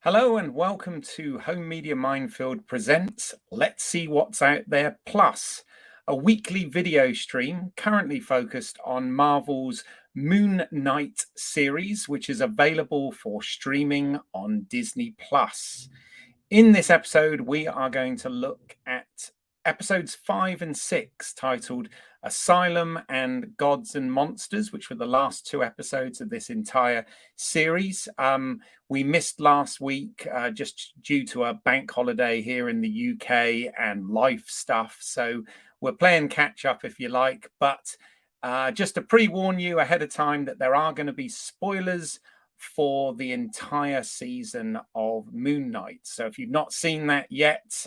Hello and welcome to Home Media Minefield presents Let's See What's Out There Plus, a weekly video stream currently focused on Marvel's Moon Knight series, which is available for streaming on Disney Plus. In this episode, we are going to look at episodes 5 and 6, titled Asylum and Gods and Monsters, which were the last two episodes of this entire series. We missed last week just due to a bank holiday here in the UK and life stuff. So we're playing catch up, if you like. But just to pre-warn you ahead of time that there are going to be spoilers for the entire season of Moon Knight. So if you've not seen that yet,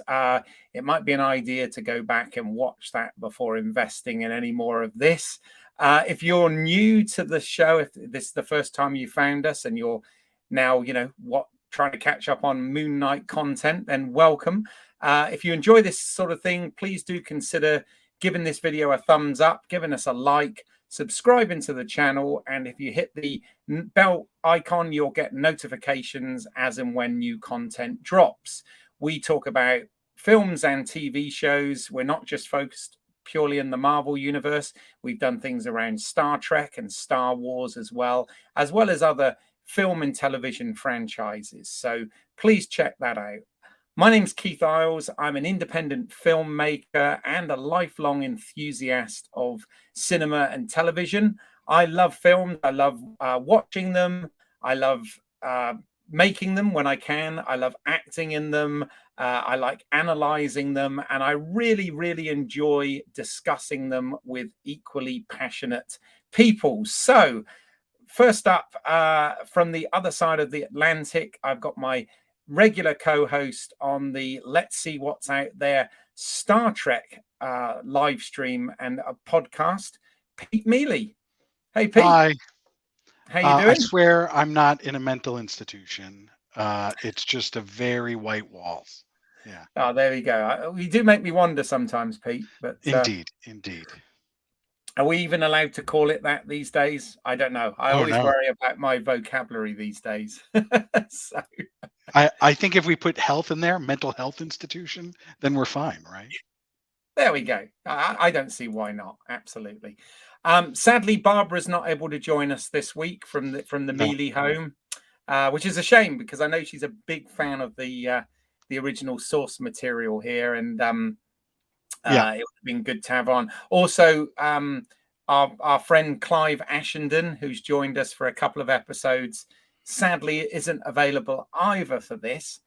it might be an idea to go back and watch that before investing in any more of this. If you're new to the show, if this is the first time you found us and you're now, trying to catch up on Moon Knight content, then welcome. If you enjoy this sort of thing, please do consider giving this video a thumbs up, giving us a like, subscribing to the channel, and if you hit the bell icon, you'll get notifications as and when new content drops. We talk about films and TV shows. We're not just focused purely in the Marvel universe. We've done things around Star Trek and Star Wars as well as other film and television franchises. So please check that out. My name's Keith Isles. I'm an independent filmmaker and a lifelong enthusiast of cinema and television. I love films. I love watching them. I love making them when I can. I love acting in them. I like analyzing them. And I really, really enjoy discussing them with equally passionate people. So first up, from the other side of the Atlantic, I've got my regular co-host on the Let's See What's Out There Star Trek live stream and a podcast, Pete Mealy. Hey, Pete. Hi. How you doing? I swear I'm not in a mental institution. It's just a very white walls. Yeah. Oh, there we go. You do make me wonder sometimes, Pete. But Indeed. Are we even allowed to call it that these days? I don't know. I always worry about my vocabulary these days. So I think if we put health in there, mental health institution, then we're fine, right? There we go. I don't see why not. Absolutely. Sadly, Barbara's not able to join us this week from the Mealy home, which is a shame because I know she's a big fan of the original source material here, and it would have been good to have on. Also, our friend Clive Ashenden, who's joined us for a couple of episodes, sadly isn't available either for this.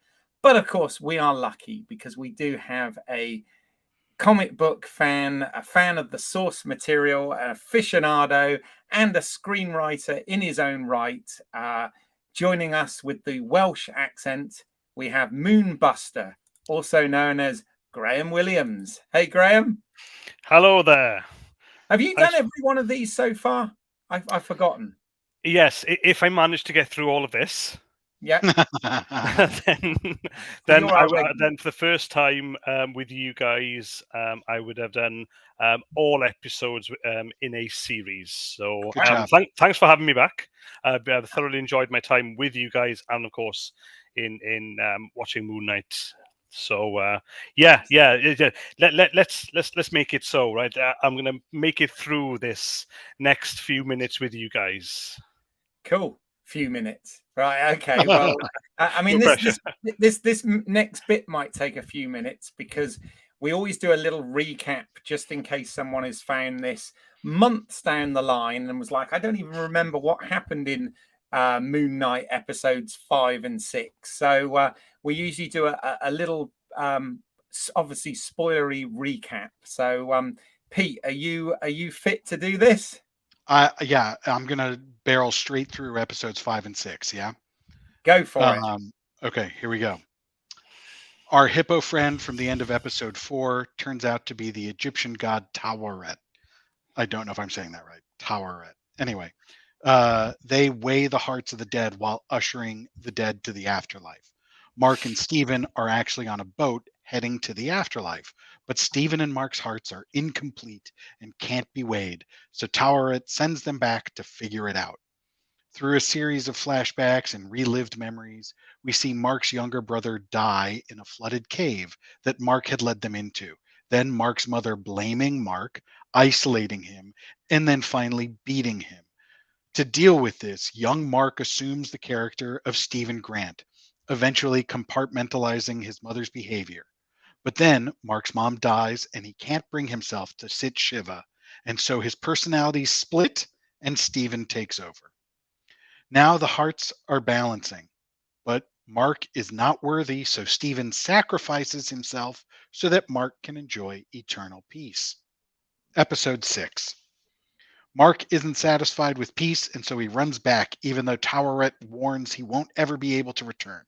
But of course, we are lucky because we do have a comic book fan, a fan of the source material, an aficionado, and a screenwriter in his own right. Joining us with the Welsh accent, we have Moonbuster, also known as Graham Williams. Hey, Graham. Hello there. Have you done every one of these so far? I've forgotten. Yes, if I manage to get through all of this. Yeah. then for the first time with you guys, I would have done all episodes in a series. So thanks for having me back. I've thoroughly enjoyed my time with you guys, and of course in watching Moon Knight. So let's make it so, right. I'm gonna make it through this next few minutes with you guys. Cool. Few minutes, right? Okay. Well, I mean, this next bit might take a few minutes because we always do a little recap just in case someone has found this months down the line and was like, I don't even remember what happened in Moon Knight episodes 5 and 6. So we usually do a little, obviously spoilery recap. So Pete, are you fit to do this? Yeah, I'm gonna barrel straight through episodes 5 and 6. Yeah, go for it. Okay, here we go. Our hippo friend from the end of episode 4 turns out to be the Egyptian god Taweret. I don't know if I'm saying that right. Taweret. Anyway, they weigh the hearts of the dead while ushering the dead to the afterlife. Mark and Stephen are actually on a boat heading to the afterlife, but Stephen and Mark's hearts are incomplete and can't be weighed, so Taweret sends them back to figure it out. Through a series of flashbacks and relived memories, we see Mark's younger brother die in a flooded cave that Mark had led them into. Then Mark's mother blaming Mark, isolating him, and then finally beating him. To deal with this, young Mark assumes the character of Stephen Grant, eventually compartmentalizing his mother's behavior. But then Mark's mom dies and he can't bring himself to sit Shiva, and so his personalities split and Stephen takes over. Now the hearts are balancing, but Mark is not worthy, so Stephen sacrifices himself so that Mark can enjoy eternal peace. Episode 6. Mark isn't satisfied with peace, and so he runs back, even though Taweret warns he won't ever be able to return.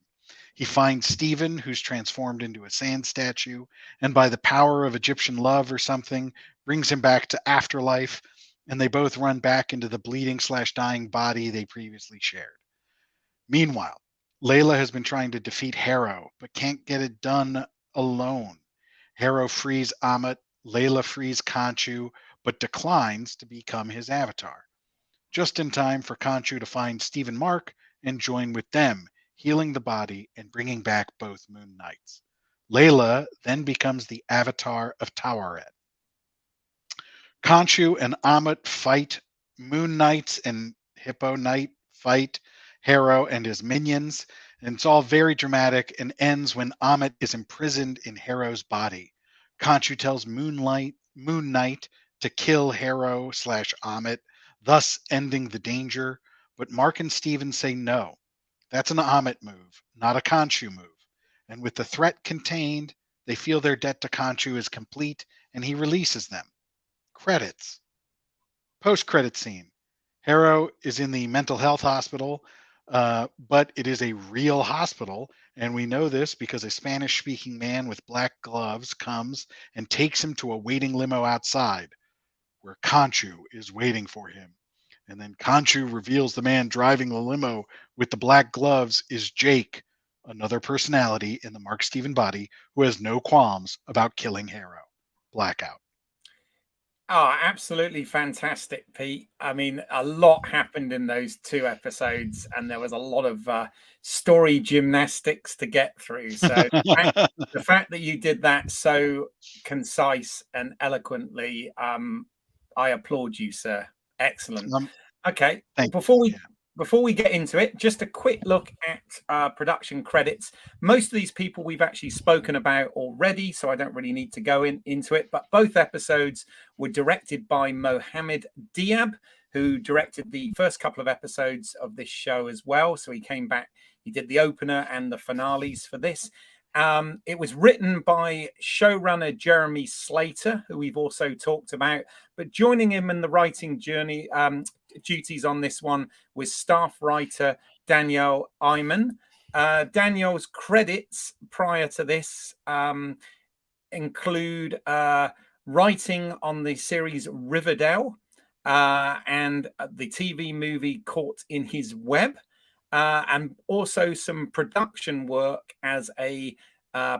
He finds Stephen, who's transformed into a sand statue, and by the power of Egyptian love or something, brings him back to afterlife, and they both run back into the bleeding/dying body they previously shared. Meanwhile, Layla has been trying to defeat Harrow, but can't get it done alone. Harrow frees Ammit, Layla frees Khonshu, but declines to become his avatar. Just in time for Khonshu to find Stephen Mark and join with them, healing the body and bringing back both Moon Knights. Layla then becomes the avatar of Taweret. Khonshu and Ammit fight, Moon Knights and Hippo Knight fight Harrow and his minions, and it's all very dramatic and ends when Ammit is imprisoned in Harrow's body. Khonshu tells Moon Knight to kill Harrow/Ammit, thus ending the danger, but Mark and Stephen say no. That's an Ammit move, not a Khonshu move. And with the threat contained, they feel their debt to Khonshu is complete, and he releases them. Credits. Post-credit scene. Harrow is in the mental health hospital, but it is a real hospital, and we know this because a Spanish-speaking man with black gloves comes and takes him to a waiting limo outside, where Khonshu is waiting for him. And then Khonshu reveals the man driving the limo with the black gloves is Jake, another personality in the Mark Stephen body who has no qualms about killing Harrow. Blackout. Oh, absolutely fantastic, Pete. I mean, a lot happened in those 2 episodes, and there was a lot of story gymnastics to get through. So the fact that you did that so concise and eloquently, I applaud you, sir. Excellent. Okay, before we get into it, just a quick look at production credits. Most of these people we've actually spoken about already, so I don't really need to go into it. But both episodes were directed by Mohammed Diab, who directed the first couple of episodes of this show as well. So he came back, he did the opener and the finales for this. It was written by showrunner Jeremy Slater, who we've also talked about, but joining him in the writing journey duties on this one was staff writer Danielle Iman. Danielle's credits prior to this include writing on the series Riverdale and the TV movie Caught in His Web. And also some production work as a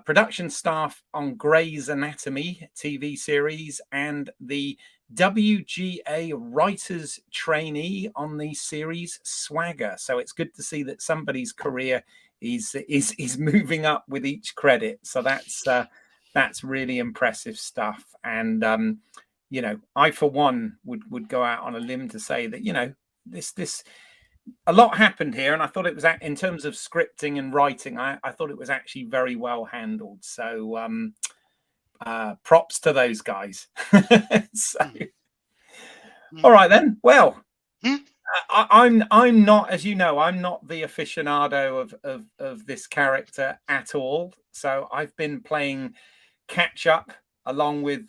production staff on Grey's Anatomy TV series and the WGA writers trainee on the series Swagger. So it's good to see that somebody's career is moving up with each credit. So that's really impressive stuff. And you know, I for one would go out on a limb to say that, you know, this a lot happened here, and I thought it was, in terms of scripting and writing, I thought it was actually very well handled. So props to those guys. So, all right then. Well, I'm not, as you know, I'm not the aficionado of this character at all. So I've been playing catch up along with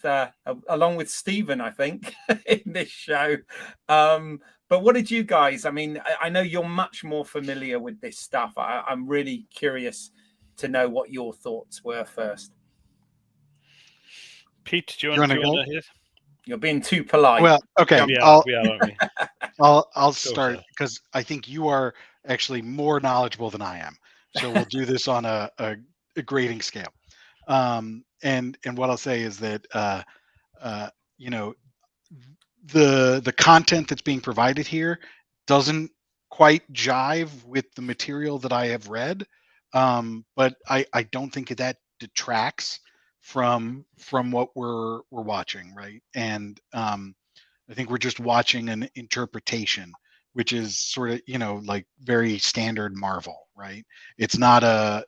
Stephen, I think, in this show. But what did you guys? I mean, I know you're much more familiar with this stuff. I'm really curious to know what your thoughts were first. Pete, do you want to hear? You're being too polite. Well, okay. I'll start because I think you are actually more knowledgeable than I am. So we'll do this on a grading scale. And what I'll say is that you know, the content that's being provided here doesn't quite jive with the material that I have read, but I don't think that detracts from what we're watching, right? And I think we're just watching an interpretation, which is sort of, like very standard Marvel, right? It's not a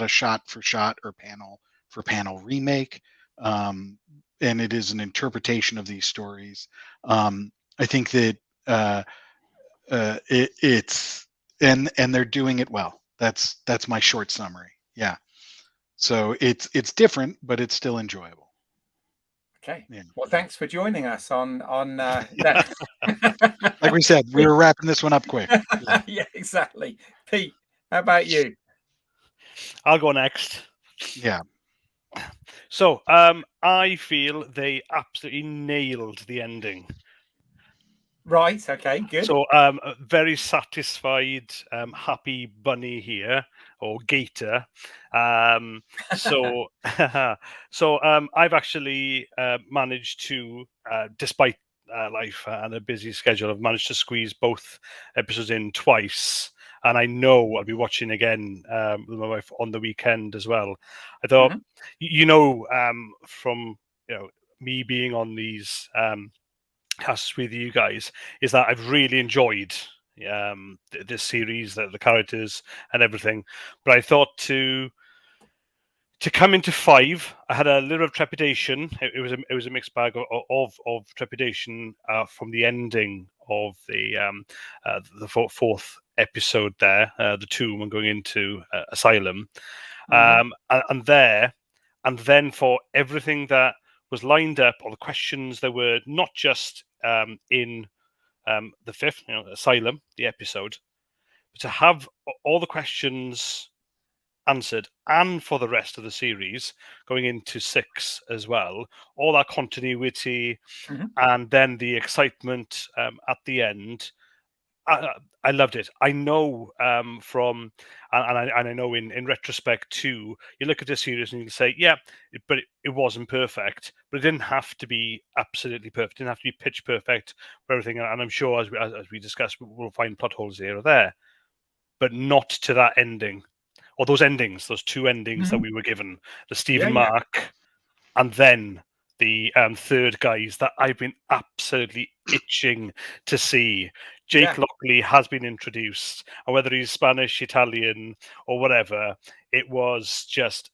shot for shot or panel for panel remake, and it is an interpretation of these stories. I think that it's and they're doing it well. That's my short summary. Yeah. So it's different, but it's still enjoyable. Okay. Yeah. Well, thanks for joining us on that. Like we said, we were wrapping this one up quick. Yeah. Yeah, exactly. Pete, how about you? I'll go next. Yeah. So I feel they absolutely nailed the ending. Right. Okay. Good. So very satisfied, happy bunny here, or gator. So I've actually managed to, despite life and a busy schedule, I've managed to squeeze both episodes in twice. And I know I'll be watching again with my wife on the weekend as well. I thought, from me being on these casts with you guys, is that I've really enjoyed this series, the characters and everything. But I thought to come into 5, I had a little of trepidation. It was a mixed bag of trepidation from the ending of the fourth episode there, the tomb, and going into Asylum, and then for everything that was lined up, or the questions that were not just in the 5th, Asylum, the episode, but to have all the questions answered, and for the rest of the series going into 6 as well, all that continuity, and then the excitement at the end. I loved it. I know and I know in retrospect too, you look at this series and you can say, yeah, but it wasn't perfect. But it didn't have to be absolutely perfect. It didn't have to be pitch perfect for everything. And I'm sure as we discussed, we'll find plot holes here or there, but not to that ending, or those endings, those 2 endings that we were given, the Stephen Mark, and then the 3rd guys that I've been absolutely itching to see. Jake Lockley has been introduced, and whether he's Spanish, Italian, or whatever, it was just.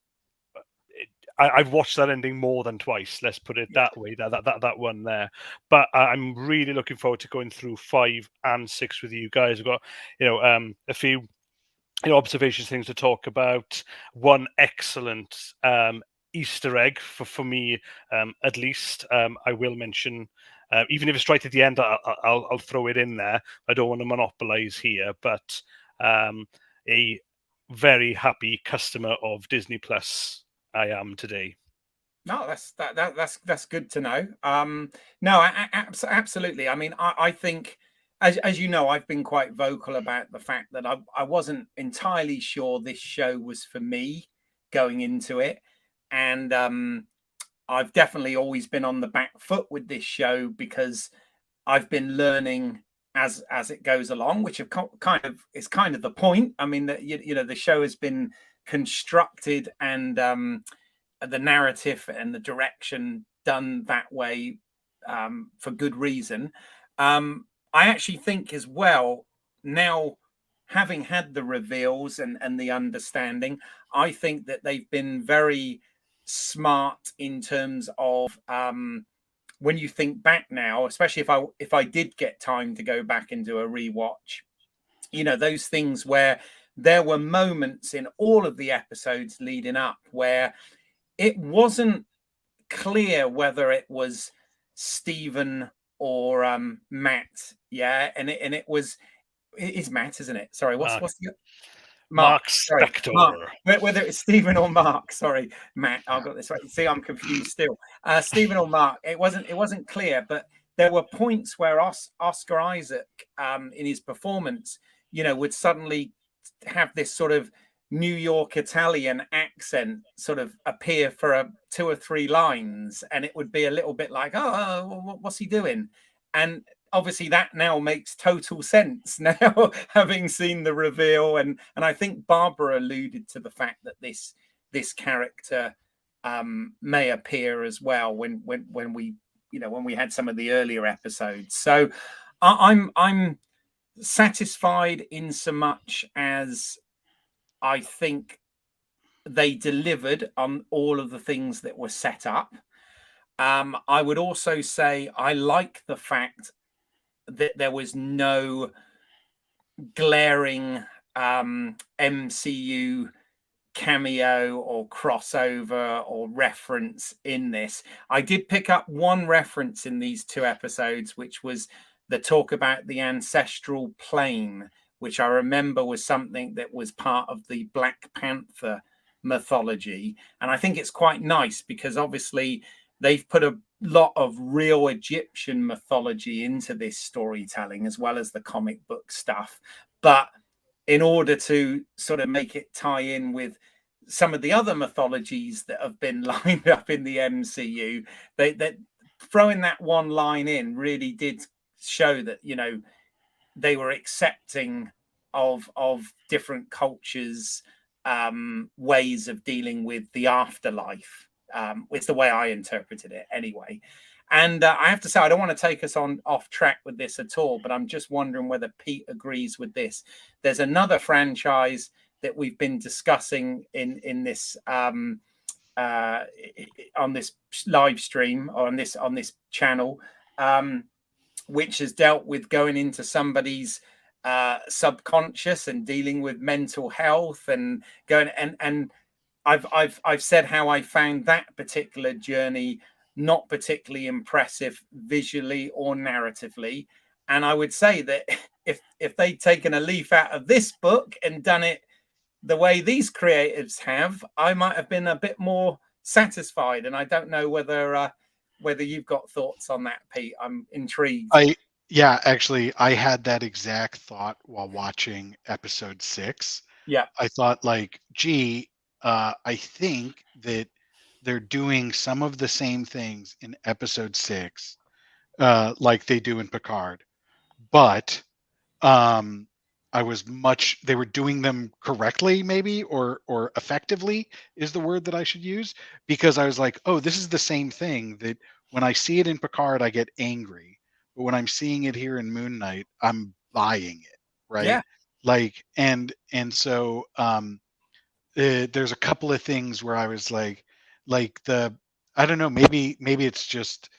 I've watched that ending more than twice. Let's put it that way. That one there, but I'm really looking forward to going through 5 and 6 with you guys. We've got a few observations, things to talk about. One excellent Easter egg for me, at least. I will mention, even if it's right at the end, I'll throw it in there. I don't want to monopolize here, but a very happy customer of Disney Plus I am today. No, that's good to know. No, absolutely. I mean, I think, as you know, I've been quite vocal about the fact that I wasn't entirely sure this show was for me going into it, and I've definitely always been on the back foot with this show because I've been learning as it goes along, which is kind of the point. I mean, that the show has been constructed, and the narrative and the direction done that way for good reason. I actually think as well, now having had the reveals and the understanding, I think that they've been very smart in terms of when you think back now, especially if I did get time to go back and do a rewatch, those things where there were moments in all of the episodes leading up where it wasn't clear whether it was Stephen or Matt. Yeah, and it is Matt, isn't it? Sorry, what's the Mark Spector. Mark. Whether it's Stephen or Mark. Sorry, Matt, I got this right. See, I'm confused still. Stephen or Mark. It wasn't clear, but there were points where Oscar Isaac, in his performance, would suddenly have this sort of New York Italian accent sort of appear for 2 or 3 lines, and it would be a little bit like, oh, what's he doing? And obviously that now makes total sense now, having seen the reveal, and I think Barbara alluded to the fact that this character may appear as well when we, you know, when we had some of the earlier episodes. So I'm satisfied in so much as I think they delivered on all of the things that were set up. I would also say I like the fact that there was no glaring MCU cameo or crossover or reference in this. I did pick up one reference in these 2 episodes, which was the talk about the ancestral plane, which I remember was something that was part of the Black Panther mythology. And I think it's quite nice because obviously they've put a lot of real Egyptian mythology into this storytelling, as well as the comic book stuff. But in order to sort of make it tie in with some of the other mythologies that have been lined up in the MCU, they throwing that one line in really did show that, you know, they were accepting of different cultures, ways of dealing with the afterlife. It's the way I interpreted it anyway. And I have to say, I don't want to take us off track with this at all, but I'm just wondering whether Pete agrees with this. There's another franchise that we've been discussing in this on this live stream, or on this channel, which has dealt with going into somebody's subconscious and dealing with mental health and going and I've said how I found that particular journey not particularly impressive visually or narratively. And I would say that if they'd taken a leaf out of this book and done it the way these creatives have, I might have been a bit more satisfied. And I don't know whether you've got thoughts on that, Pete. I'm intrigued. Yeah, actually, I had that exact thought while watching episode 6. Yeah. I thought, like, gee, I think that they're doing some of the same things in episode 6, like they do in Picard, but they were doing them correctly, maybe, or effectively is the word that I should use, because I was like, oh, this is the same thing that when I see it in Picard, I get angry, but when I'm seeing it here in Moon Knight, I'm buying it, right? Yeah. Like, and so there's a couple of things where I was like I don't know, maybe it's just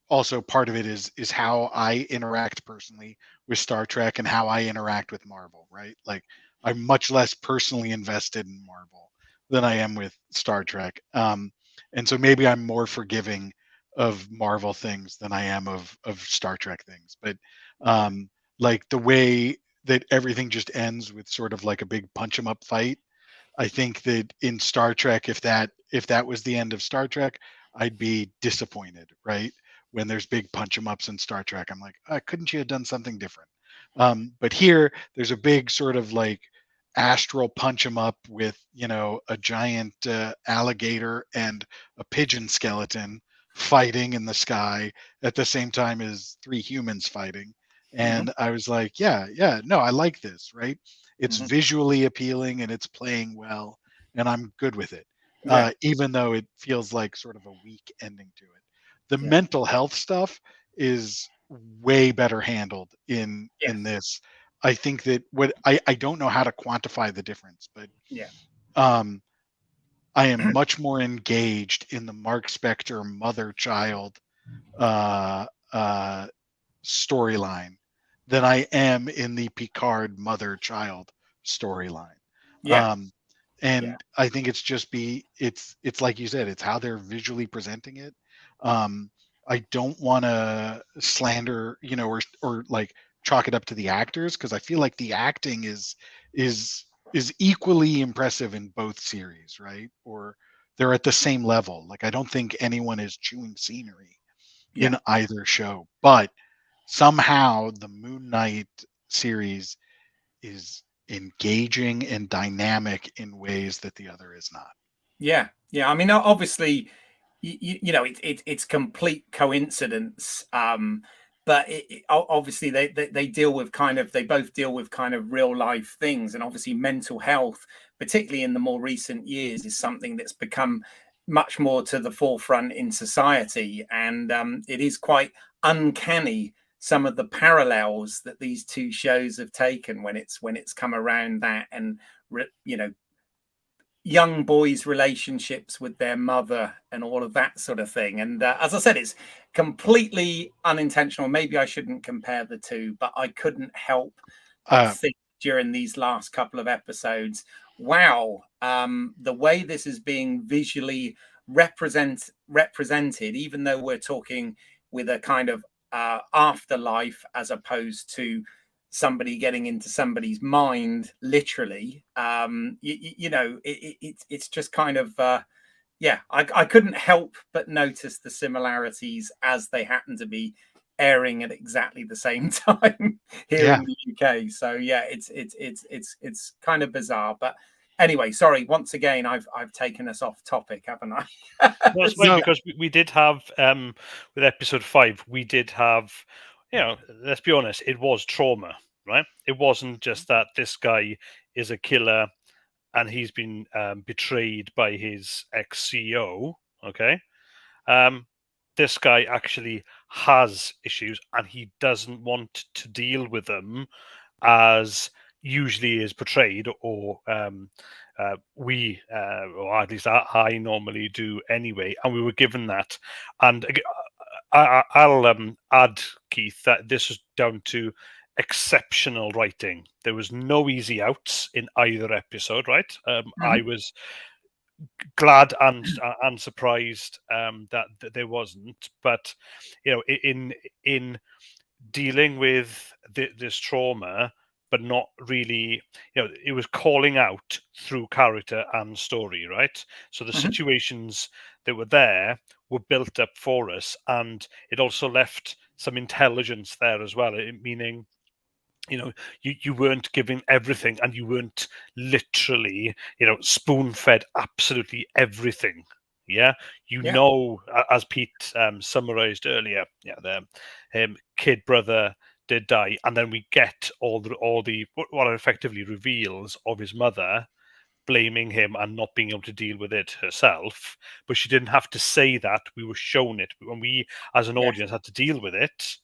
also part of it is how I interact personally with Star Trek and how I interact with Marvel, right? Like, I'm much less personally invested in Marvel than I am with Star Trek. And so maybe I'm more forgiving of Marvel things than I am of Star Trek things. But like the way that everything just ends with sort of like a big punch 'em up fight, I think that in Star Trek, if that was the end of Star Trek, I'd be disappointed, right? When there's big punch 'em ups in Star Trek, I'm like, couldn't you have done something different? But here, there's a big sort of like astral punch 'em up with, you know, a giant alligator and a pigeon skeleton fighting in the sky at the same time as 3 humans fighting. And I was like, yeah, no, I like this, right? It's visually appealing and it's playing well, and I'm good with it. Even though it feels like sort of a weak ending to it. The mental health stuff is way better handled in this. I think that what I don't know how to quantify the difference, but I am much more engaged in the Mark Spector mother-child storyline than I am in the Picard mother-child storyline. And I think it's just it's like you said, it's how they're visually presenting it. I don't want to slander, you know, or like chalk it up to the actors, because I feel like the acting is equally impressive in both series, right? Or they're at the same level. Like, I don't think anyone is chewing scenery in either show, but somehow the Moon Knight series is engaging and dynamic in ways that the other is not. Yeah. I mean, obviously, you know, it's complete coincidence but obviously they deal with they both deal with kind of real life things, and obviously mental health, particularly in the more recent years, is something that's become much more to the forefront in society, and it is quite uncanny some of the parallels that these two shows have taken when it's come around that, and young boys' relationships with their mother and all of that sort of thing. And as I said, it's completely unintentional. Maybe I shouldn't compare the two, but I couldn't help but think during these last couple of episodes, wow, the way this is being visually represented, even though we're talking with a kind of afterlife as opposed to somebody getting into somebody's mind literally, it's just kind of I couldn't help but notice the similarities as they happen to be airing at exactly the same time here in the UK. So yeah, it's kind of bizarre, but anyway, sorry, once again I've taken us off topic, haven't I? No, it's fine, because we did have with episode 5, we did have, let's be honest, it was trauma, right? It wasn't just that this guy is a killer and he's been betrayed by his ex-CEO, okay? This guy actually has issues and he doesn't want to deal with them as usually is portrayed, or or at least I normally do anyway, and we were given that. And I'll add, Keith, that this is down to exceptional writing. There was no easy outs in either episode, right? I was glad and surprised that there wasn't, but in dealing with this trauma, but not really, it was calling out through character and story, right? So the situations that were there were built up for us, and it also left some intelligence there as well, meaning you weren't giving everything, and you weren't literally spoon-fed absolutely everything. As Pete summarized earlier, the kid brother did die, and then we get all the what are effectively reveals of his mother blaming him and not being able to deal with it herself. But she didn't have to say that. We were shown it, and we as an audience had to deal with it.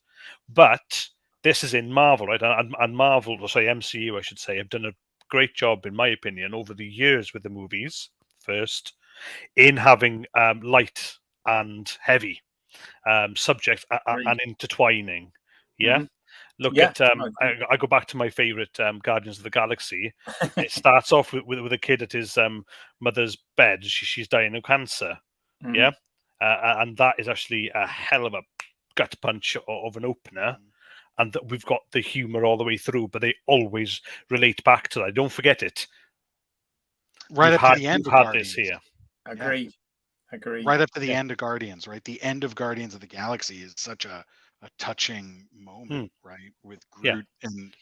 But this is in Marvel, right? And Marvel, or sorry, MCU, I should say, have done a great job, in my opinion, over the years with the movies, first, in having light and heavy subjects and intertwining. Yeah. Look at I go back to my favorite Guardians of the Galaxy. It starts off with a kid at his mother's bed. She's dying of cancer. Yeah. And that is actually a hell of a gut punch of an opener. And that we've got the humor all the way through, but they always relate back to that. Don't forget it. Right up to the end of Guardians. This here. Agreed. Right up to the end of Guardians, right? The end of Guardians of the Galaxy is such a touching moment, right? With Groot and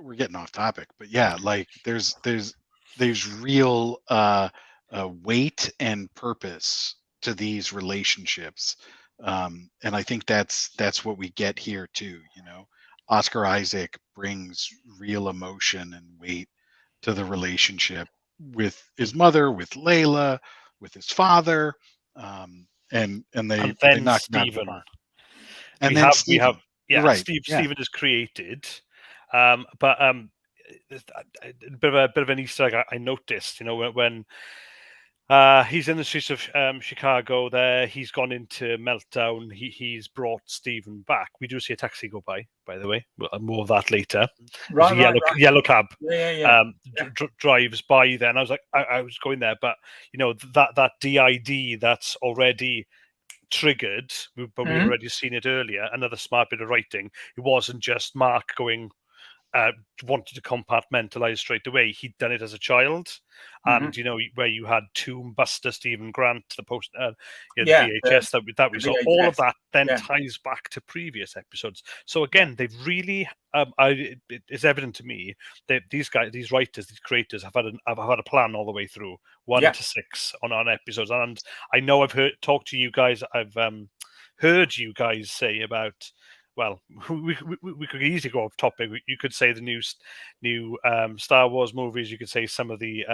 we're getting off topic, but yeah, like there's real weight and purpose to these relationships. And I think that's what we get here too. Oscar Isaac brings real emotion and weight to the relationship with his mother, with Layla, with his father, and they knock him out of the park. And then Stephen. Right. Stephen is created, but a bit of an Easter egg I noticed. When he's in the streets of Chicago, there he's gone into meltdown. He's brought Stephen back. We do see a taxi go by the way. More of that later. Right. Yellow cab. Drives by there, and I was like, I was going there, but that DID that's already triggered, but we've already seen it earlier. Another smart bit of writing. It wasn't just Mark going wanted to compartmentalize straight away. He'd done it as a child, and where you had Tomb Buster, Stephen Grant, the post, VHS that we saw. All of that then ties back to previous episodes. So again, they've really, it's evident to me that these guys, these writers, these creators have had a plan all the way through 1 to 6 on episodes. And I know I've talked to you guys. I've heard you guys say about well, we could easily go off topic. You could say the new Star Wars movies. You could say some of the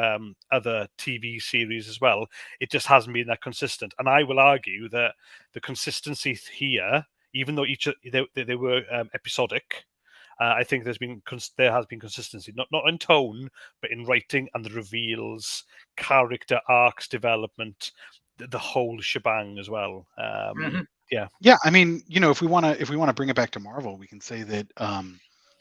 other TV series as well. It just hasn't been that consistent. And I will argue that the consistency here, even though they were episodic, I think there has been consistency, not in tone, but in writing and the reveals, character arcs, development, the whole shebang as well. Yeah. I mean, if we want to bring it back to Marvel, we can say that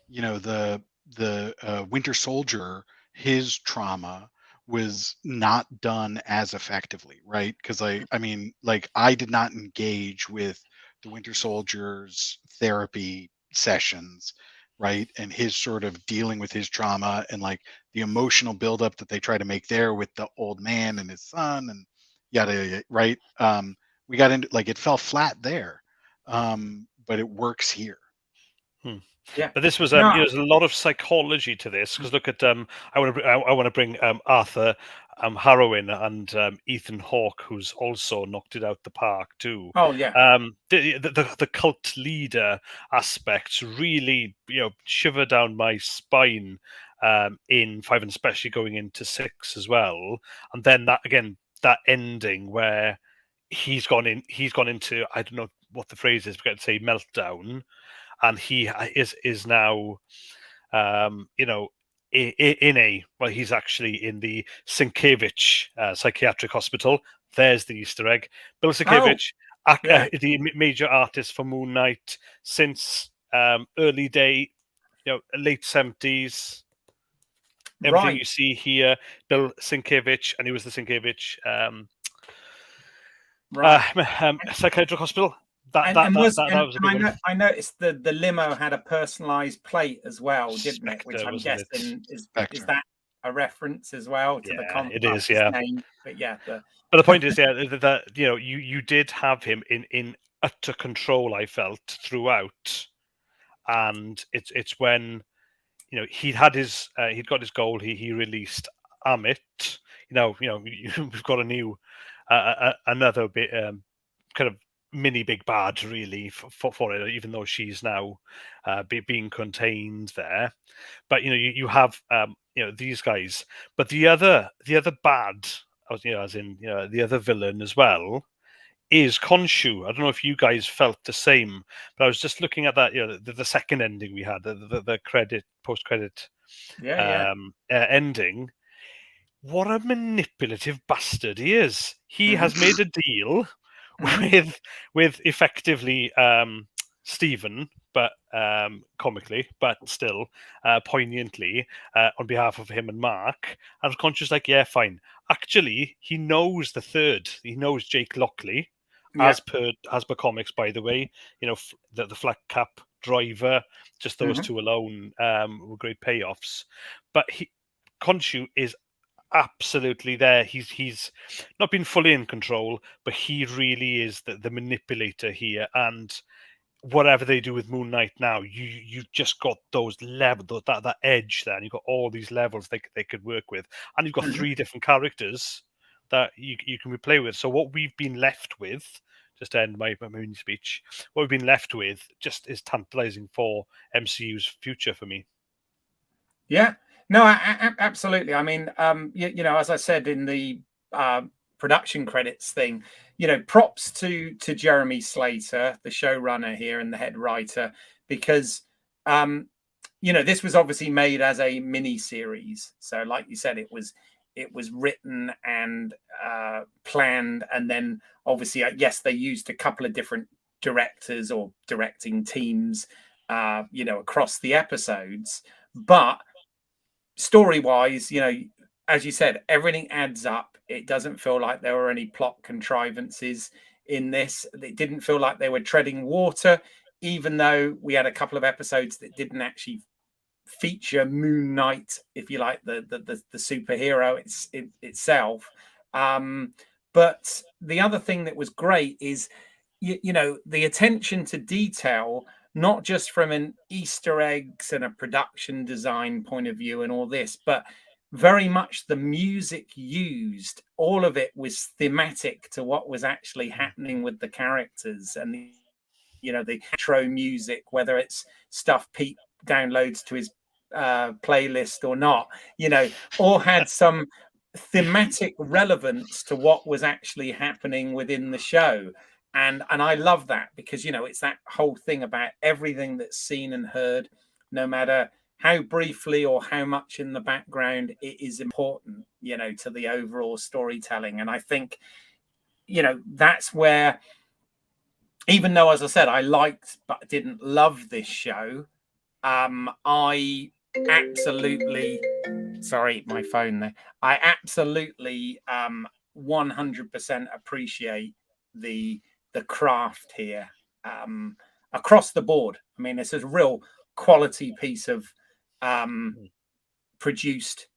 the Winter Soldier, his trauma was not done as effectively, right? Because I mean, like, I did not engage with the Winter Soldier's therapy sessions, right? And his sort of dealing with his trauma and like the emotional buildup that they try to make there with the old man and his son and yada, right? We got into, like, it fell flat there, but it works here. Yeah, but this was there's a lot of psychology to this, because look at I want to bring Arthur Harrow and Ethan Hawke, who's also knocked it out the park too. Oh yeah. The cult leader aspects really shiver down my spine in 5, and especially going into 6 as well. And then that ending where he's gone into, I don't know what the phrase is, we're going to say meltdown, and he is now he's actually in the Sienkiewicz psychiatric hospital. There's the Easter egg. Bill Sienkiewicz, the major artist for Moon Knight since early day, late 70s. Everything you see here, Bill Sienkiewicz, and he was the Sienkiewicz psychiatric hospital. I noticed the limo had a personalized plate as well, didn't it? Which I'm guessing is that a reference as well to the comic? It is, yeah. Name. But yeah, but the point is, that you did have him in utter control, I felt, throughout, and it's when he'd got his goal. He released Amit. We've got a new another bit kind of mini big bad really for it, even though she's now being contained there. But you have these guys, but the other bad, as in the other villain as well, is Khonshu. I don't know if you guys felt the same, but I was just looking at that, the second ending we had, the post credit ending. What a manipulative bastard he is. He has made a deal with effectively Stephen, but comically, but still poignantly, on behalf of him and Mark. And Khonshu's like, yeah, fine. Actually, he knows the third. He knows Jake Lockley, as per comics, by the way. The flat cap driver, just those two alone were great payoffs. But Khonshu is absolutely there. He's not been fully in control, but he really is the manipulator here. And whatever they do with Moon Knight now, you've just got those levels, that edge there, and you've got all these levels they could work with, and you've got 3 different characters that you can play with. So what we've been left with, just to end my mini speech, what we've been left with just is tantalizing for MCU's future for me. Yeah. No, absolutely. I mean, as I said in the production credits thing, props to Jeremy Slater, the showrunner here and the head writer, because this was obviously made as a mini series. So, like you said, it was written and planned, and then obviously, yes, they used a couple of different directors or directing teams, across the episodes, but story-wise, as you said, everything adds up. It doesn't feel like there were any plot contrivances in this. It didn't feel like they were treading water, even though we had a couple of episodes that didn't actually feature Moon Knight, if you like, the superhero itself. But the other thing that was great is, the attention to detail, not just from an Easter eggs and a production design point of view and all this, but very much the music used. All of it was thematic to what was actually happening with the characters, and you know, the intro music, whether it's stuff Pete downloads to his playlist or not, you know, all had some thematic relevance to what was actually happening within the show. And I love that, because, you know, it's that whole thing about everything that's seen and heard, no matter how briefly or how much in the background, it is important, you know, to the overall storytelling. And I think, you know, that's where, even though, as I said, I liked but didn't love this show, I absolutely, sorry, my phone there. I absolutely 100% appreciate the craft here, across the board. I mean, it's a real quality piece of produced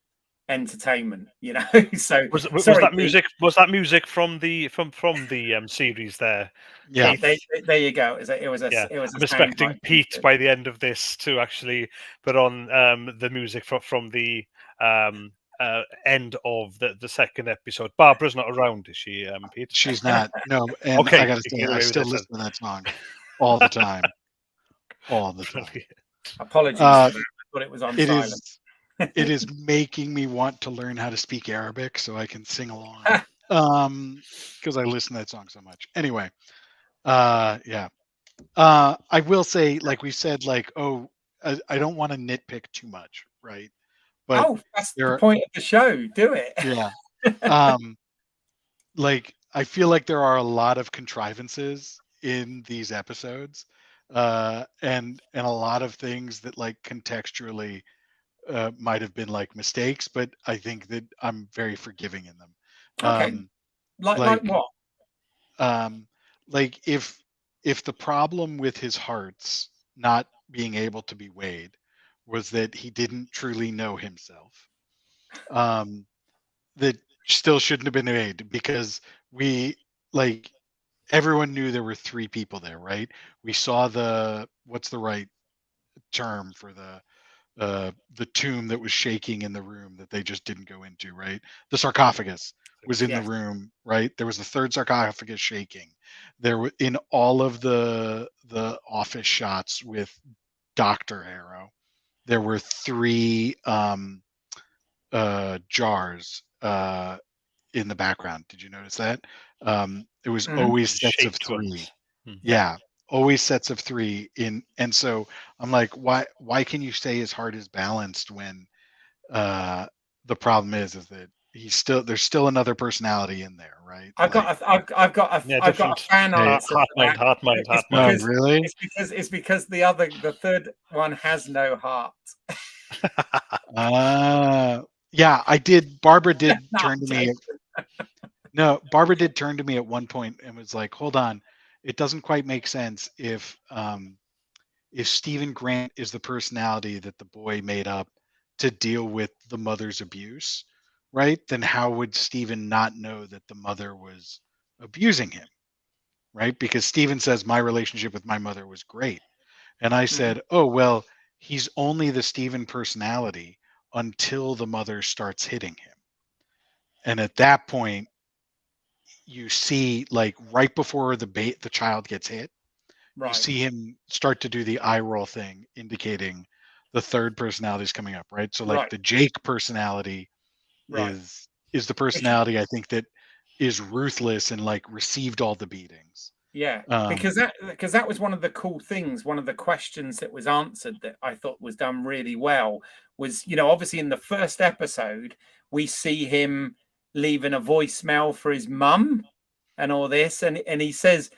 entertainment, you know. So was sorry, that music? Was that music from the series there? Yeah. there you go. It was a I'm expecting Pete by the end of this to actually put on the music from the end of the second episode. Barbara's not around, is she, Pete? She's not. No, and Okay, I gotta say, I still listen to that song all the time. All the time. Apologies for that. I thought it was on silent. It is making me want to learn how to speak Arabic so I can sing along. Because I listen to that song so much. Anyway, yeah. I will say, like we said, like, I don't want to nitpick too much, right? But that's the point of the show. Do it. Yeah. Like, I feel like there are a lot of contrivances in these episodes, and a lot of things that, like, contextually might have been like mistakes, but I think that I'm very forgiving in them. Okay. Like what? Like if the problem with his hearts not being able to be weighed was that he didn't truly know himself, that still shouldn't have been made, because like everyone knew there were three people there, right? We saw what's the right term for the tomb that was shaking in the room that they just didn't go into, right? The sarcophagus was in the room, right? There was the third sarcophagus shaking. There were, in all of the office shots with Dr. Harrow, there were three jars in the background. Did you notice that? It was always sets of three. Yeah, always sets of three in. And so I'm like, why can you say his heart is balanced when the problem is that there's still another personality in there, right? I've got a fan answer. Heart mind. Oh, really? It's because the third one has no heart. Yeah, I did. Barbara did turn to me. No, Barbara did turn to me at one point and was like, "Hold on, it doesn't quite make sense if Stephen Grant is the personality that the boy made up to deal with the mother's abuse, right? Then how would Stephen not know that the mother was abusing him, right? Because Stephen says my relationship with my mother was great." And I said, "Oh, well, he's only the Stephen personality until the mother starts hitting him. And at that point, you see, like, right before the child gets hit, you see him start to do the eye roll thing, indicating the third personality is coming up, right? So, like, the Jake personality is the personality, I think, that is ruthless and, like, received all the beatings. Yeah, because that was one of the cool things. One of the questions that was answered that I thought was done really well was, you know, obviously in the first episode, we see him leaving a voicemail for his mum and all this. And he says,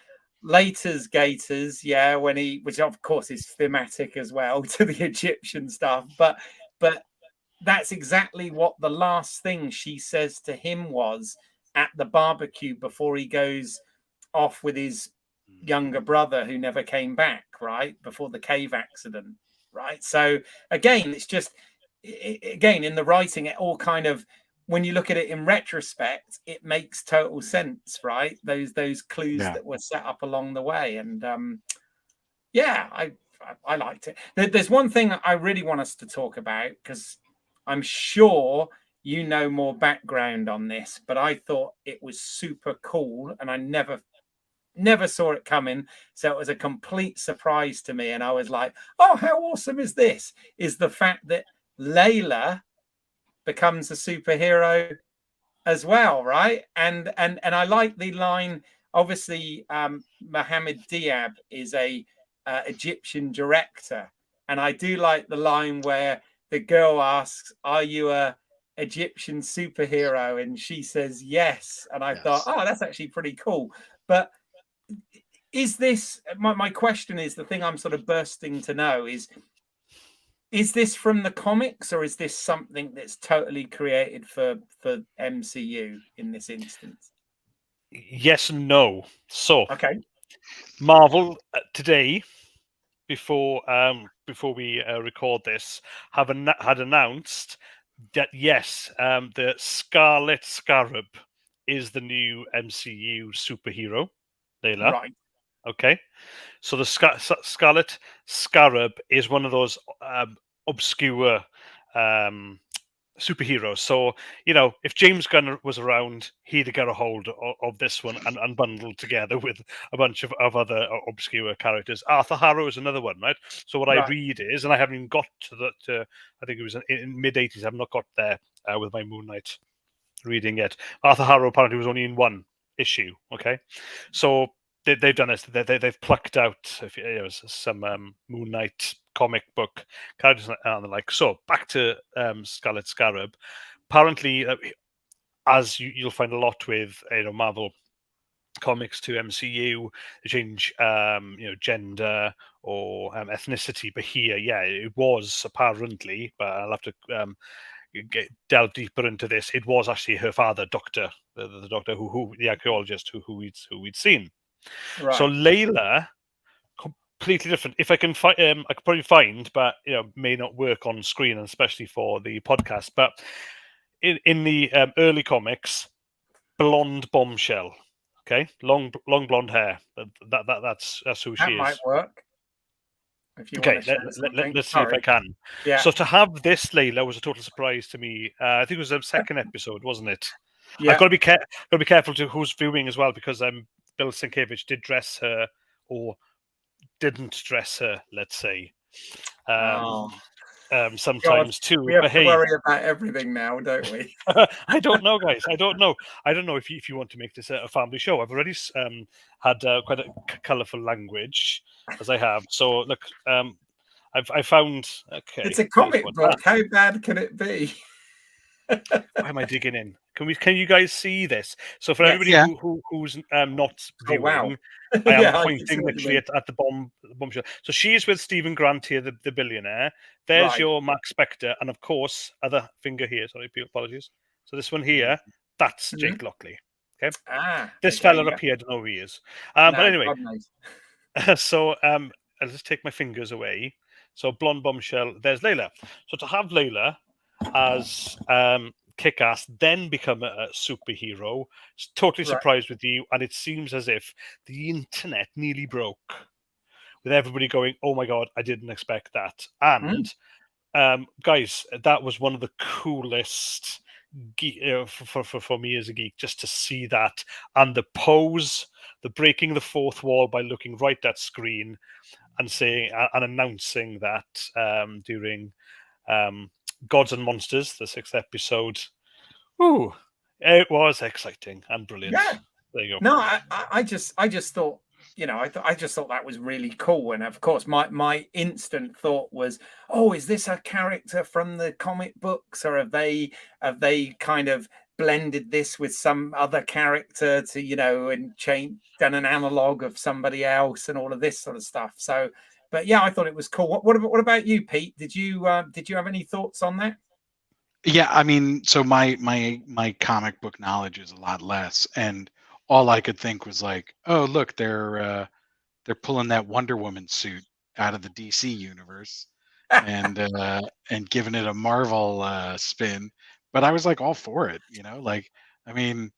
"Laters, Gators," yeah, which of course is thematic as well to the Egyptian stuff. But that's exactly what the last thing she says to him was at the barbecue before he goes off with his younger brother who never came back, right, before the cave accident, right? So again, it's just, again, in the writing, it all kind of, when you look at it in retrospect, it makes total sense, right? Those clues that were set up along the way. And yeah, I liked it. There's one thing I really want us to talk about, because I'm sure you know more background on this, but I thought it was super cool, and I never never saw it coming. So it was a complete surprise to me. And I was like, oh, how awesome is this? Is the fact that Layla becomes a superhero as well, right? And I like the line. Obviously, Mohammed Diab is a Egyptian director, and I do like the line where the girl asks, "Are you a Egyptian superhero?" and she says yes. And I thought, oh, that's actually pretty cool. But is this my question? Is the thing I'm sort of bursting to know is this from the comics, or is this something that's totally created for MCU in this instance? Yes and no. So, okay, Marvel today, before we record this, had announced that yes, the Scarlet Scarab is the new MCU superhero, Layla. right. Okay, so the Scarlet Scarab is one of those obscure superheroes. So, if James Gunn was around, he'd get a hold of this one and bundled together with a bunch of other obscure characters. Arthur Harrow is another one, right? So what I read is, and I haven't even got to I think it was in mid-80s, I've not got there with my Moon Knight reading yet. Arthur Harrow apparently was only in one issue, okay? So they've done this. They've plucked out some Moon Knight comic book characters and the like. So back to Scarlet Scarab. Apparently, as you'll find a lot with Marvel comics to MCU, they change gender or ethnicity. But here, it was apparently, but I'll have to delve deeper into this. It was actually her father, Doctor, the doctor who the archaeologist who we'd seen. Right. So Layla, completely different. If I can find, I could probably find, but may not work on screen, especially for the podcast. But in the early comics, blonde bombshell. Okay, long blonde hair. That's who she is. That might work. If you okay, let's see if I can. Yeah. So to have this Layla was a total surprise to me. I think it was the second episode, wasn't it? Yeah. I've got to be careful to who's viewing as well, because Bill Sienkiewicz did dress her or didn't dress her, let's say. Sometimes God, too. We have to worry about everything now, don't we? I don't know, guys. I don't know if you want to make this a family show. I've already had quite a colourful language, as I have. So look, I found. Okay, it's a comic book. How bad can it be? Why am I digging in? Can you guys see this? So for everybody who's not viewing, I am pointing literally at the bombshell. So she's with Stephen Grant here, the billionaire. There's your Max Spector, and of course, other finger here. Sorry, apologies. So this one here, that's Jake Lockley. Okay. This fella up here, I don't know who he is. But anyway, so I'll just take my fingers away. So blonde bombshell. There's Layla. So to have Layla as Kick-Ass, then become a superhero, totally surprised with you, and it seems as if the internet nearly broke, with everybody going, "Oh my god, I didn't expect that!" And guys, that was one of the coolest for me as a geek, just to see that, and the pose, the breaking the fourth wall by looking right at screen and saying and announcing that during Gods and Monsters, the 6th episode. Ooh, it was exciting and brilliant. Yeah. There you go. No, I just thought, I just thought that was really cool. And of course, my instant thought was, oh, is this a character from the comic books, or have they kind of blended this with some other character to, and done an analog of somebody else and all of this sort of stuff. So, but yeah, I thought it was cool. What about you, Pete? Did you have any thoughts on that? Yeah, I mean, so my comic book knowledge is a lot less, and all I could think was like, oh, look, they're pulling that Wonder Woman suit out of the DC universe and giving it a Marvel spin. But I was like all for it, like, I mean,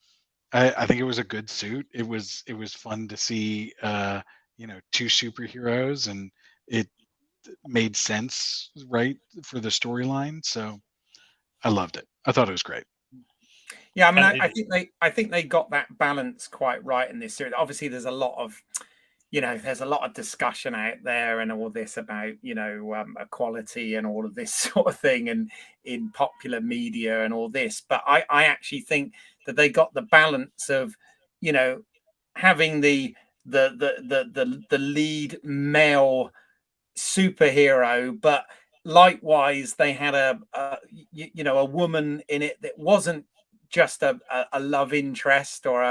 I think it was a good suit. It was fun to see two superheroes, and it made sense, right, for the storyline. So I loved it. I thought it was great. Yeah, I mean, I think they got that balance quite right in this series. Obviously, there's a lot of discussion out there and all this about equality and all of this sort of thing, and in popular media and all this. But I actually think that they got the balance of having the lead male superhero, but likewise they had a woman in it that wasn't just a love interest or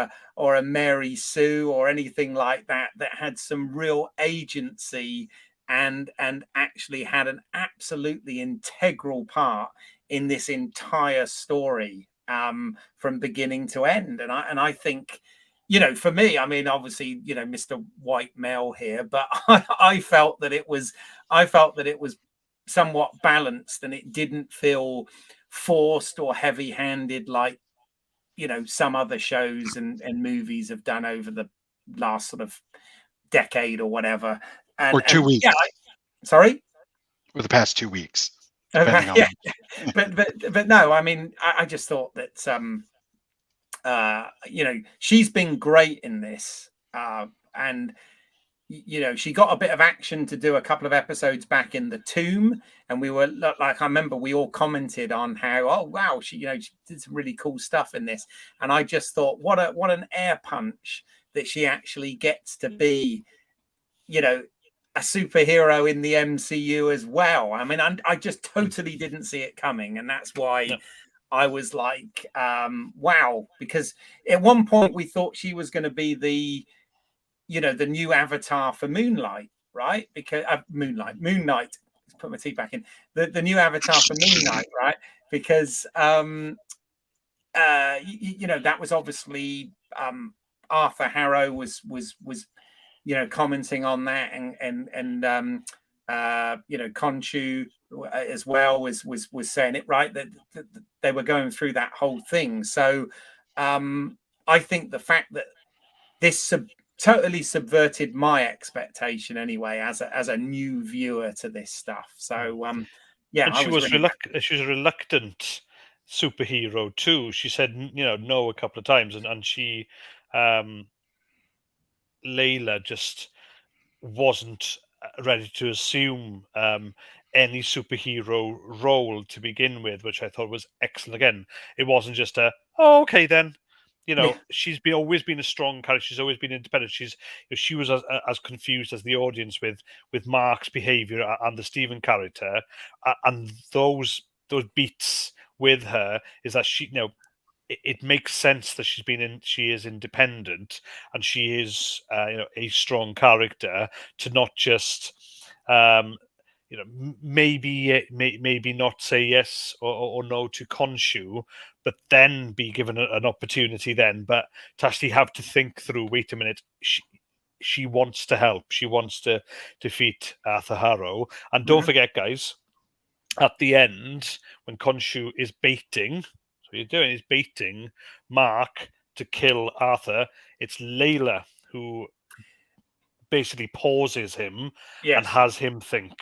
a Mary Sue or anything like that, that had some real agency and actually had an absolutely integral part in this entire story, from beginning to end. And I think, for me, I mean, obviously, Mr. White Male here, but I felt that it was somewhat balanced, and it didn't feel forced or heavy-handed like some other shows and movies have done over the last sort of decade or whatever. Or 2 weeks. Yeah, sorry? Or the past 2 weeks. Yeah. But no, I mean, I just thought that she's been great in this, and she got a bit of action to do a couple of episodes back in the Tomb, and we were like, I remember we all commented on how, oh wow, she did some really cool stuff in this, and I just thought, what an air punch that she actually gets to be, a superhero in the MCU as well. I mean, I just totally didn't see it coming, and that's why. No. I was like, wow, because at one point we thought she was going to be the new avatar for Moonlight, right? Because Moon Knight. Let's put my teeth back in. The new avatar for Moon Knight, right? Because that was obviously Arthur Harrow was commenting on that, and Khonshu as well was saying it, right, that they were going through that whole thing. So I think the fact that this totally subverted my expectation anyway as a new viewer to this stuff. So yeah, and she was a reluctant superhero too. She said no a couple of times, and she Layla just wasn't ready to assume any superhero role to begin with, which I thought was excellent. Again, it wasn't just okay then. She's always been a strong character. She's always been independent. She was as confused as the audience with Mark's behavior and the Stephen character, and those beats with her is that she it makes sense that she is independent, and she is a strong character, to not just maybe not say yes or no to Khonshu, but then be given an opportunity then, but to actually have to think through, wait a minute, she wants to help, she wants to defeat Arthur Harrow. And don't forget, guys, at the end, when Khonshu is baiting, is baiting Mark to kill Arthur, it's Layla who basically pauses him and has him think.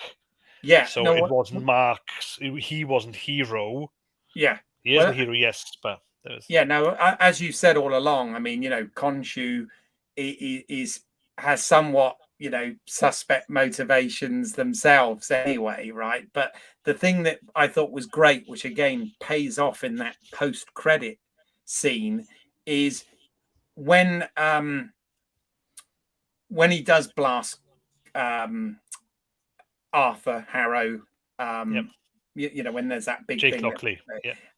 Yeah. So it wasn't Mark's. He wasn't hero. Yeah. He isn't hero, yes, but yeah. No, as you said all along, I mean, Khonshu has somewhat suspect motivations themselves anyway, right? But the thing that I thought was great, which again pays off in that post-credit scene, is when he does blast Arthur Harrow, when there's that big Jake thing, Lockley,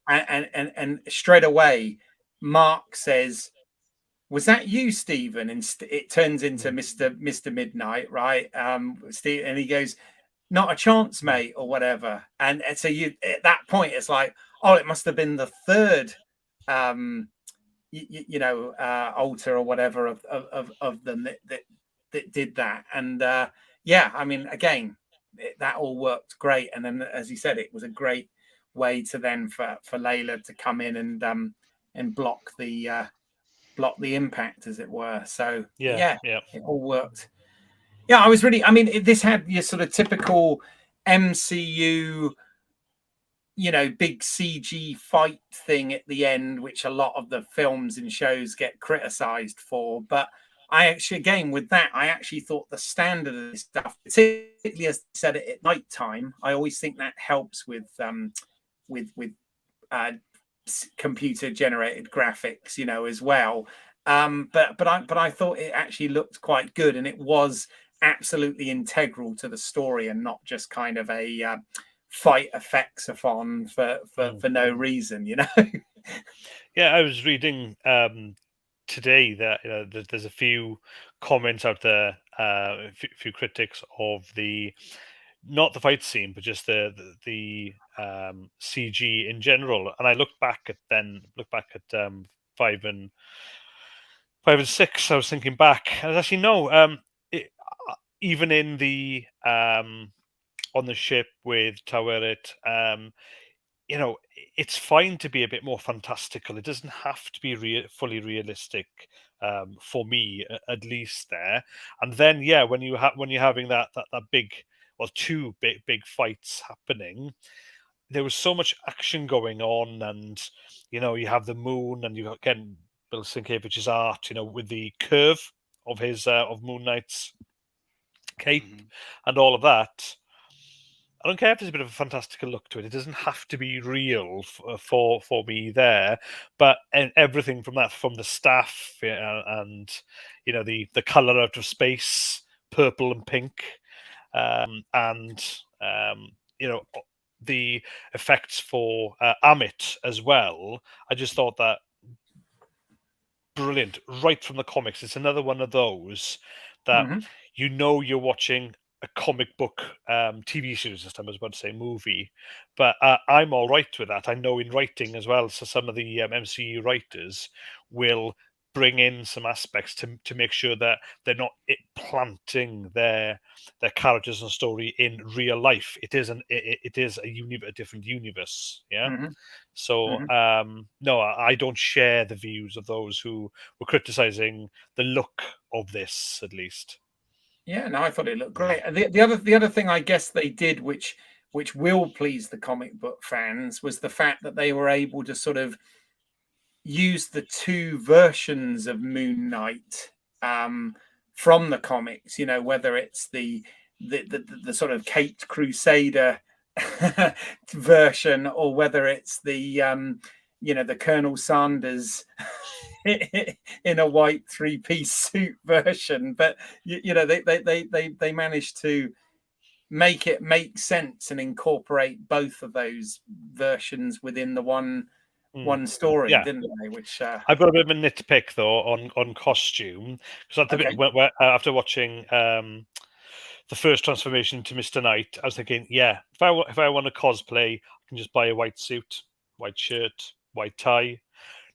and straight away Mark says, "Was that you, Stephen?" And it turns into Mr. Midnight, right? Steve, and he goes, "Not a chance, mate," or whatever. And so at that point, it's like, oh, it must have been the third, altar or whatever of them that did that. And yeah, I mean, again, that all worked great. And then, as you said, it was a great way to then for Layla to come in and block the impact, as it were. So yeah, it all worked. Yeah, I mean, this had your sort of typical MCU big CG fight thing at the end, which a lot of the films and shows get criticized for. But I actually, again, with that, I actually thought the standard of this stuff, particularly as I said it at night time, I always think that helps with computer generated graphics, as well. But I thought it actually looked quite good, and it was absolutely integral to the story, and not just kind of a fight effects-a-thon for no reason, Yeah, I was reading today that there's a few comments out there, a few critics of not the fight scene, but just the CG in general. And I looked back at 5 and 6. I was thinking back, and actually no, even in the on the ship with Taweret, it's fine to be a bit more fantastical. It doesn't have to be fully realistic, for me, at least there. And then, yeah, when you're having that big, well, two big fights happening, there was so much action going on, and you have the moon, and you got again Bill Sienkiewicz's art, with the curve of his of Moon Knight's cape and all of that. I don't care if there's a bit of a fantastical look to it. It doesn't have to be real for me there, but everything from the staff, and the color out of space, purple and pink, and the effects for Amit as well. I just thought that brilliant right from the comics. It's another one of those that you're watching a comic book TV series this time. I was about to say movie, but I'm all right with that. I know in writing as well, so some of the MCU writers will bring in some aspects to make sure that they're not planting their characters and story in real life. It is a different universe, yeah. So no, I don't share the views of those who were criticizing the look of this, at least. Yeah, no, I thought it looked great. The other thing I guess they did, which will please the comic book fans, was the fact that they were able to sort of use the two versions of Moon Knight from the comics. Whether it's the sort of Caped Crusader version, or whether it's the the Colonel Sanders in a white three-piece suit version. But they managed to make it make sense and incorporate both of those versions within the one story, didn't they? Which I've got a bit of a nitpick though on costume, because after watching the first transformation to Mr. Knight, I was thinking, yeah, if I want to cosplay, I can just buy a white suit, white shirt, white tie.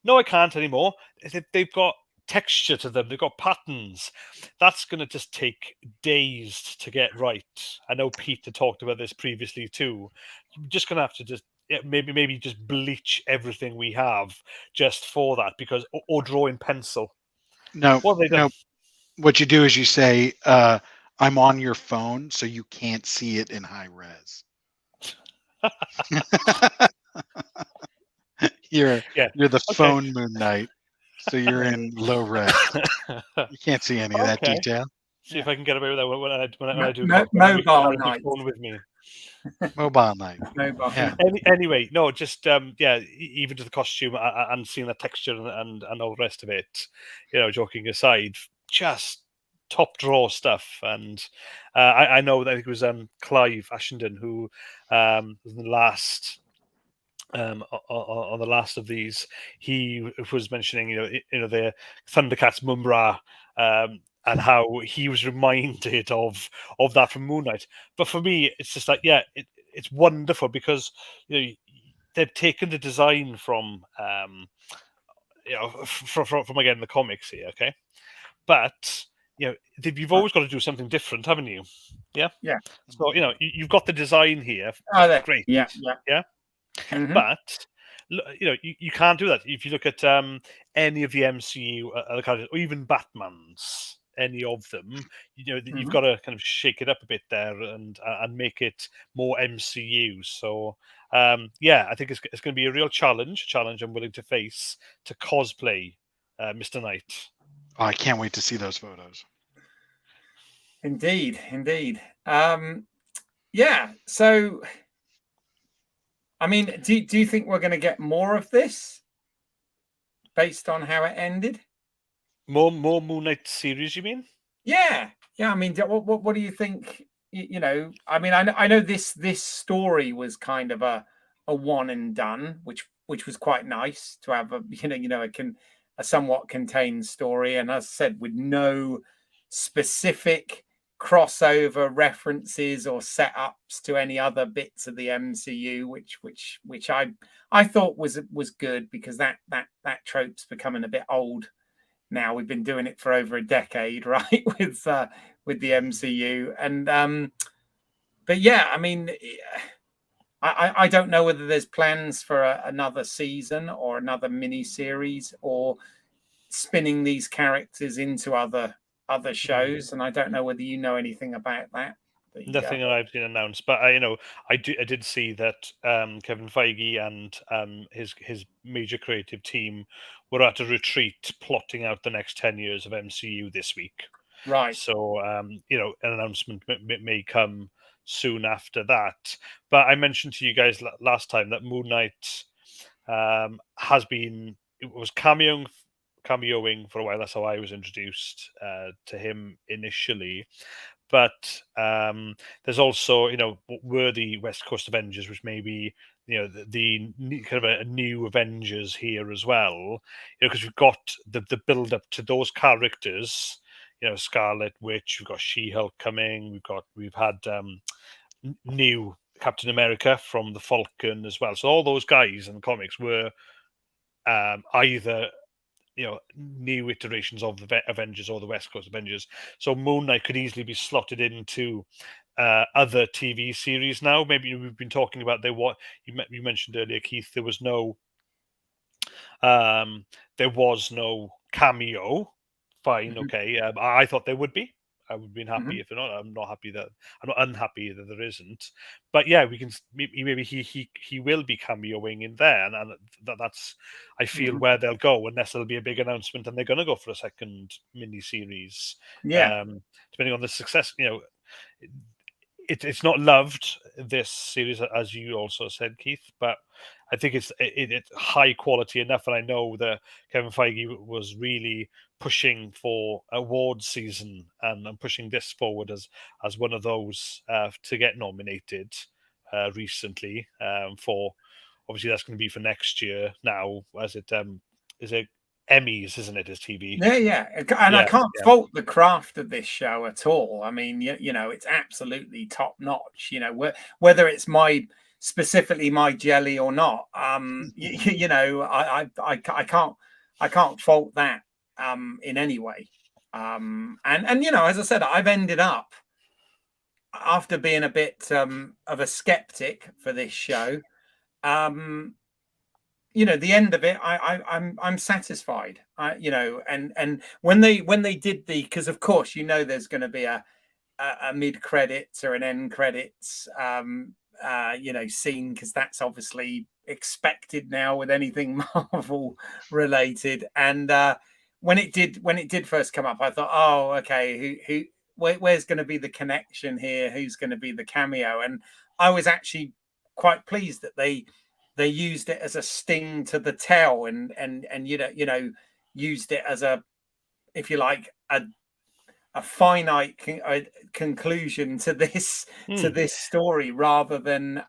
No, I can't anymore. They've got texture to them. They've got patterns. That's going to just take days to get right. I know Peter talked about this previously too. You're just going to have to just maybe just bleach everything we have just for that, because or draw in pencil. No, what you do is you say, I'm on your phone, so you can't see it in high res. You're the phone Moon Knight, so you're in low res. You can't see any of that detail. See if I can get away with that when I do mobile night phone with me. Mobile night. Yeah. Anyway, no, just even to the costume and seeing the texture and all the rest of it, joking aside, just top drawer stuff. And I know that it was Clive Ashenden who was the last. On the last of these, he was mentioning, the Thundercats Mumbra, and how he was reminded of that from Moon Knight. But for me, it's just like, it's wonderful because they've taken the design from from again the comics here, okay, but you've always got to do something different, haven't you? Yeah. So you've got the design here. Great. Yeah. But you can't do that if you look at any of the MCU characters, or even Batman's, any of them. You've got to kind of shake it up a bit there and make it more MCU. So I think it's going to be a real challenge I'm willing to face to cosplay Mr. Knight. Oh, I can't wait to see those photos. Indeed. Yeah. So, I mean, do you think we're going to get more of this based on how it ended? More Moon Knight series, you mean? Yeah. I mean, what do you think? You know, I mean, I know this story was kind of a one and done, which was quite nice to have a somewhat contained story, and as I said, with no specific crossover references or setups to any other bits of the MCU, which I thought was good, because that trope's becoming a bit old now. We've been doing it for over a decade, right, with the MCU, and but yeah, I mean, I don't know whether there's plans for another season or another mini series, or spinning these characters into other shows, and I don't know whether you know anything about that. Nothing that I've seen announced, but I did see that Kevin Feige and his major creative team were at a retreat plotting out the next 10 years of MCU this week. Right. So an announcement may come soon after that. But I mentioned to you guys last time that Moon Knight was cameoing for a while. That's how I was introduced to him initially. But there's also, worthy West Coast Avengers, which may be, the kind of a new Avengers here as well, because we've got the build up to those characters. Scarlet Witch, we've got She-Hulk coming. We've had new Captain America from the Falcon as well. So all those guys in the comics were either new iterations of the Avengers or the West Coast Avengers. So Moon Knight could easily be slotted into other TV series now. Maybe we've been talking about you mentioned earlier, Keith. There was no cameo. Fine, okay. I thought there would be. I would have been happy if not. I'm not unhappy that there isn't. But yeah, we can maybe he will be cameoing in there, and that's I feel where they'll go, unless there'll be a big announcement and they're going to go for a second mini series. Yeah. Depending on the success, it's not loved, this series, as you also said, Keith, but I think it's high quality enough, and I know that Kevin Feige was really pushing for awards season and pushing this forward as one of those to get nominated recently for, obviously that's going to be for next year now, as it is it Emmys, isn't it, as TV? Yeah. And I can't fault the craft of this show at all. I mean, it's absolutely top notch. Whether it's specifically my jelly or not, I can't fault that in any way. And as I said, I've ended up, after being a bit of a skeptic for this show, the end of it, I'm satisfied. And when they did because of course there's going to be a mid credits or an end credits scene, because that's obviously expected now with anything Marvel related. And when it did first come up, I thought, oh, okay, where's going to be the connection here? Who's going to be the cameo? And I was actually quite pleased that they used it as a sting to the tail, and used it as a, if you like, a finite conclusion to this story, rather than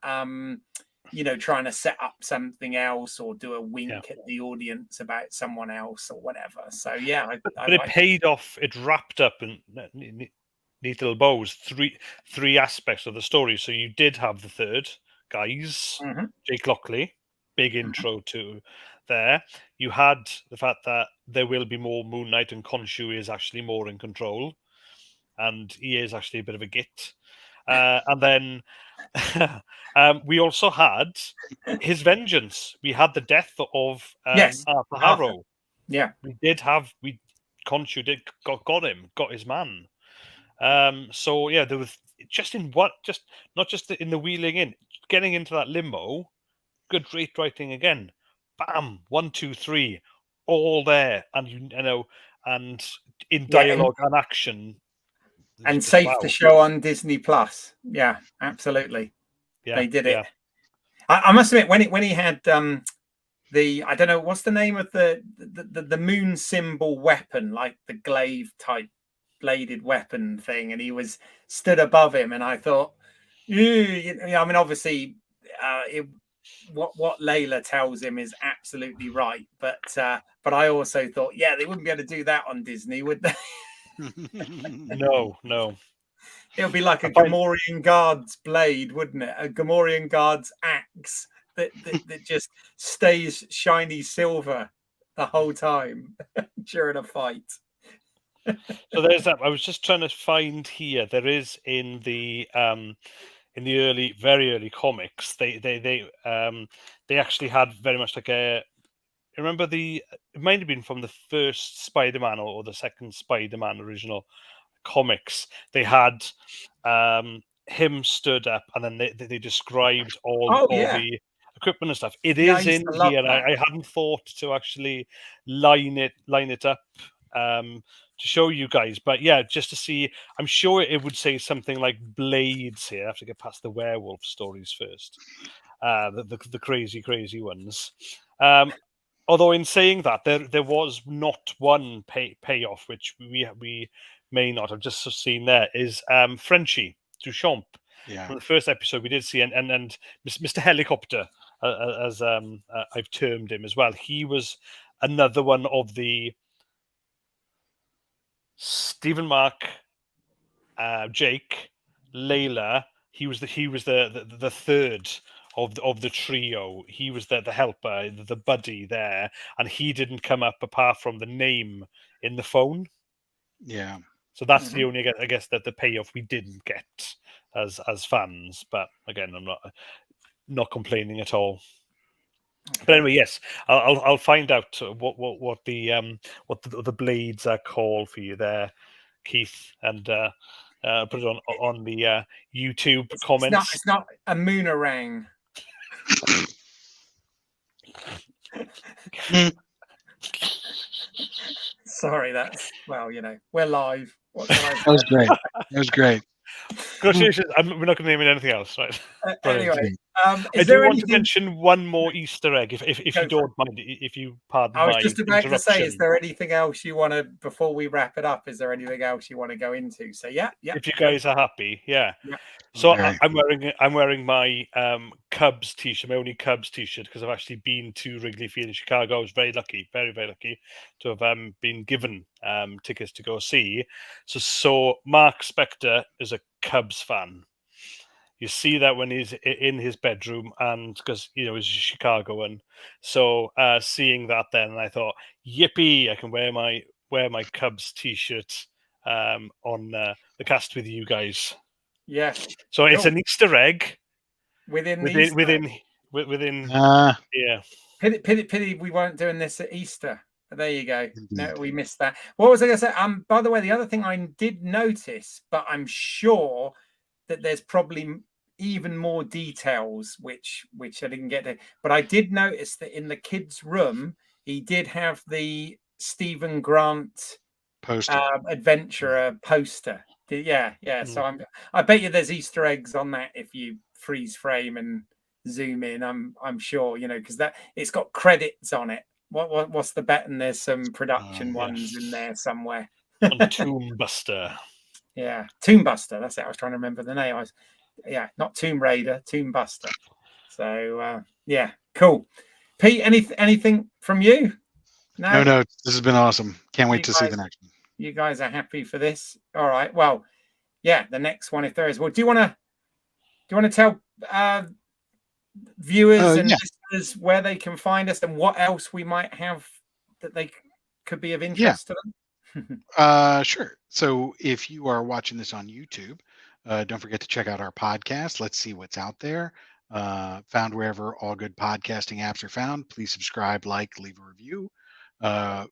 trying to set up something else or do a wink at the audience about someone else or whatever. So yeah, but it paid off. It wrapped up in neat little bows, three aspects of the story. So you did have the third guys, Jake Lockley, big intro to there. You had the fact that there will be more Moon Knight, and Khonshu is actually more in control, and he is actually a bit of a git. And then we also had his vengeance. We had the death of Arthur Harrow. Yeah, Khonshu got his man. So yeah, there was not just in the wheeling in. getting into that limo, good great writing again. Bam, 1, 2, 3, all there, and you know, and in dialogue and action, and safe to show on Disney Plus. Yeah, absolutely. Yeah, they did it. I must admit, when he had the, I don't know what's the name of the moon symbol weapon, like the glaive type bladed weapon thing, and he was stood above him, and I thought, I mean, obviously, what Layla tells him is absolutely right, but I also thought, yeah, they wouldn't be able to do that on Disney, would they? No. It would be like a Gamorrean guard's blade, wouldn't it? A Gamorrean guard's axe that just stays shiny silver the whole time during a fight. So there's that. I was just trying to find here. There is in the very early comics, they actually had very much like a. Remember it might have been from the first Spider-Man or the second Spider-Man original comics. They had him stood up, and then they described all the equipment and stuff. It is in here. I hadn't thought to actually line it up to show you guys, but yeah, just to see. I'm sure it would say something like blades here. I have to get past the werewolf stories first. The crazy ones. Although in saying that, there was not one payoff, which we may not have just seen. There is Frenchie Duchamp. Yeah. From the first episode, we did see, and Mr. Helicopter, as I've termed him as well. He was another one of the Stephen Mark, Jake, Layla. He was the third of the trio. He was the helper, the buddy there, and he didn't come up apart from the name in the phone. Yeah. So that's the only, I guess, that the payoff we didn't get as fans. But again, I'm not complaining at all. But anyway, yes, I'll find out what the blades are called for you there, Keith, and put it on the YouTube comments. It's not a moonerang. Sorry, that's we're live. That was great. That was great. Congratulations. We're not going to name it anything else, right? Anyway, I do want to mention one more Easter egg, if you don't mind, if you pardon my I was just about to say, is there interruption. anything else you want to, before we wrap it up, is there anything else you want to go into? So yeah. If you guys are happy, yeah. So Okay. I'm wearing my Cubs t-shirt, my only Cubs t-shirt, because I've actually been to Wrigley Field in Chicago. I was very lucky, very lucky to have been given tickets to go see. So Mark Spector is a Cubs fan. You see that when he's in his bedroom, and because he's a Chicagoan. So seeing that, then I thought, yippee! I can wear my Cubs t-shirt on the cast with you guys. Yeah. So it's an Easter egg within. Yeah. Pity we weren't doing this at Easter. There you go. No, we missed that. What was I going to say? By the way, the other thing I did notice, but I'm sure that there's probably even more details which I didn't get to. But I did notice that in the kids' room, he did have the Stephen Grant poster, adventurer poster. Yeah. So I bet you there's Easter eggs on that if you freeze frame and zoom in. I'm sure, because that it's got credits on it. What's the bet? And there's some production ones in there somewhere. On Tomb Buster. Yeah, Tomb Buster. That's it. I was trying to remember the name. Not Tomb Raider, Tomb Buster. So yeah, cool. Pete, anything from you? No. This has been awesome. Can't wait to see the next one. You guys are happy for this? All right. Well, yeah, the next one, if there is. Well, do you want to tell viewers and listeners where they can find us and what else we might have that they could be of interest to them? Sure. So if you are watching this on YouTube, don't forget to check out our podcast. Let's see what's out there. Found wherever all good podcasting apps are found. Please subscribe, leave a review.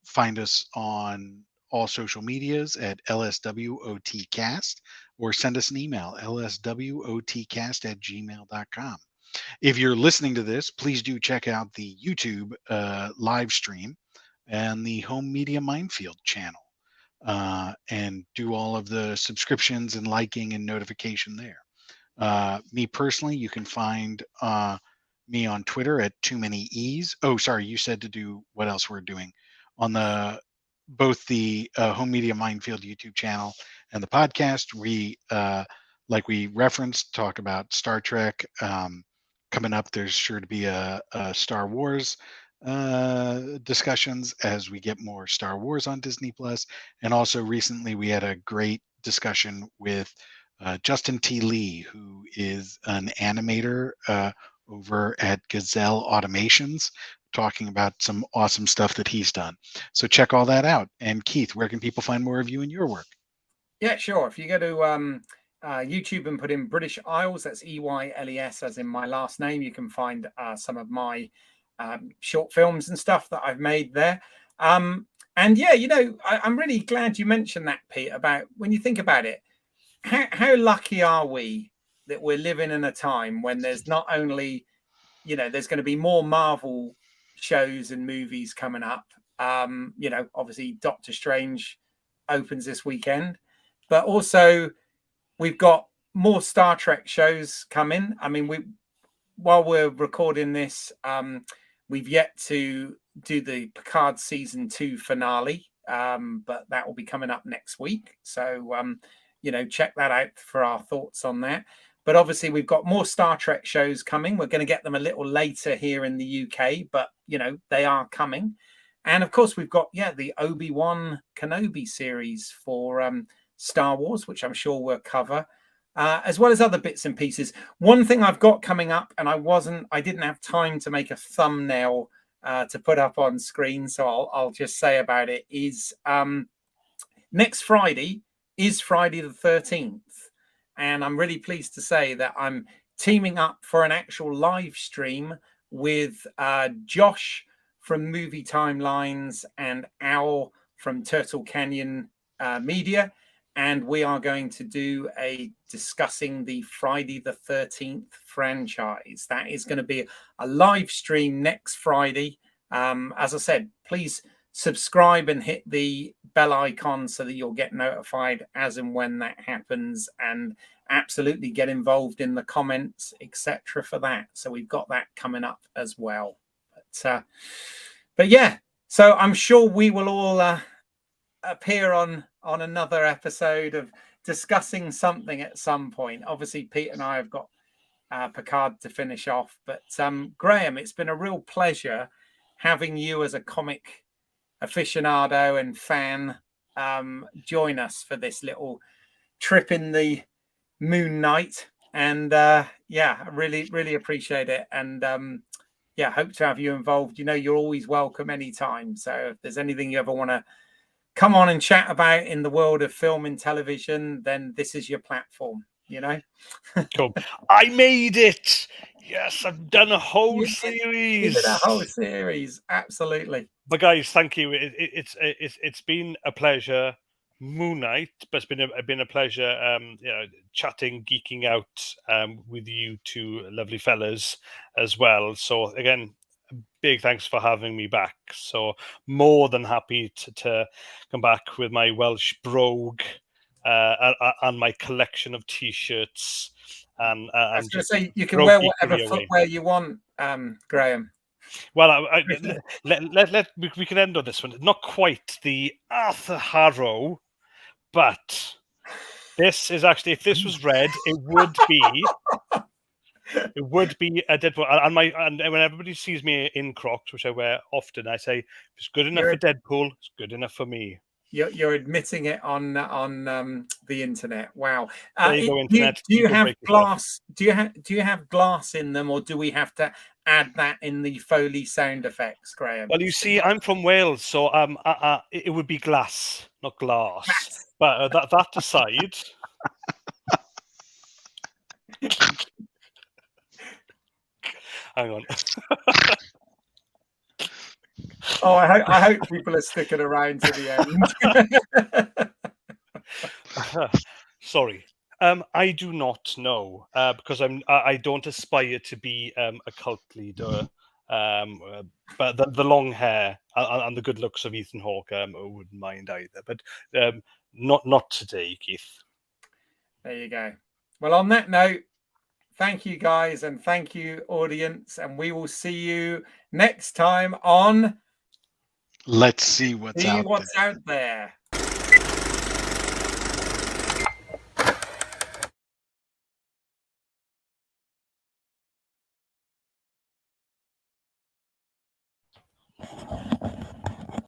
Find us on all social medias at LSWOTcast, or send us an email, lswotcast@gmail.com. If you're listening to this, please do check out the YouTube live stream and the Home Media Minefield channel, and do all of the subscriptions and liking and notification there. Me personally, you can find me on Twitter at Too Many E's. Oh, sorry, you said to do what else we're doing on both the Home Media Minefield YouTube channel and the podcast. We, like we referenced, talk about Star Trek. Coming up, there's sure to be a Star Wars discussions as we get more Star Wars on Disney Plus. And also recently we had a great discussion with Justin T. Lee, who is an animator over at Gazelle Automations, talking about some awesome stuff that he's done. So check all that out. And Keith, where can people find more of you and your work? Yeah, sure. If you go to YouTube and put in British Isles, that's EYLES as in my last name, you can find some of my short films and stuff that I've made there. And yeah, I'm really glad you mentioned that, Pete, about when you think about it, how lucky are we that we're living in a time when there's not only, there's going to be more Marvel shows and movies coming up. Obviously Doctor Strange opens this weekend, but also we've got more Star Trek shows coming. I mean, while we're recording this, we've yet to do the Picard season 2 finale, but that will be coming up next week. So, check that out for our thoughts on that. But obviously, we've got more Star Trek shows coming. We're going to get them a little later here in the UK, but, they are coming. And of course, we've got, the Obi-Wan Kenobi series for Star Wars, which I'm sure we'll cover, as well as other bits and pieces. One thing I've got coming up, and I didn't have time to make a thumbnail to put up on screen, so I'll just say about it, is next Friday is Friday the 13th. And I'm really pleased to say that I'm teaming up for an actual live stream with Josh from Movie Timelines and Owl from Turtle Canyon Media. And we are going to do discussing the Friday the 13th franchise. That is going to be a live stream next Friday. As I said, please subscribe and hit the bell icon so that you'll get notified as and when that happens, and absolutely get involved in the comments, etc. for that. So we've got that coming up as well. But yeah, so I'm sure we will all appear on another episode of discussing something at some point. Obviously, Pete and I have got Picard to finish off, but Graham, it's been a real pleasure having you as a comic aficionado and fan join us for this little trip in the Moon Knight. And yeah, really appreciate it. And yeah, hope to have you involved. You're always welcome anytime. So if there's anything you ever want to come on and chat about in the world of film and television, then this is your platform, Cool. I made it. Yes, I've done a whole series. You did a whole series, absolutely. But guys, thank you. It's been a pleasure. Moon Knight, but it's been a pleasure chatting, geeking out with you two lovely fellas as well. So again, big thanks for having me back. So more than happy to come back with my Welsh brogue and my collection of t-shirts. And I was going to say, you can wear whatever footwear you want, Graham. Well, we can end on this one. Not quite the Arthur Harrow, but this is actually, if this was red, it would be a Deadpool. And when everybody sees me in Crocs, which I wear often, I say, if it's good enough for Deadpool, it's good enough for me. You're admitting it on the internet. Wow. There you go, internet. Do you have glass? Do you have glass in them, or do we have to add that in the Foley sound effects, Graham? Well, you see, I'm from Wales, so it would be glass, not glass. But that aside. Hang on. Oh, I hope people are sticking around to the end. Sorry. I do not know because I don't aspire to be a cult leader. But the long hair and the good looks of Ethan Hawke, I wouldn't mind either. But not today, Keith. There you go. Well, on that note, thank you guys and thank you audience, and we will see you next time on Let's See What's Out There. out there.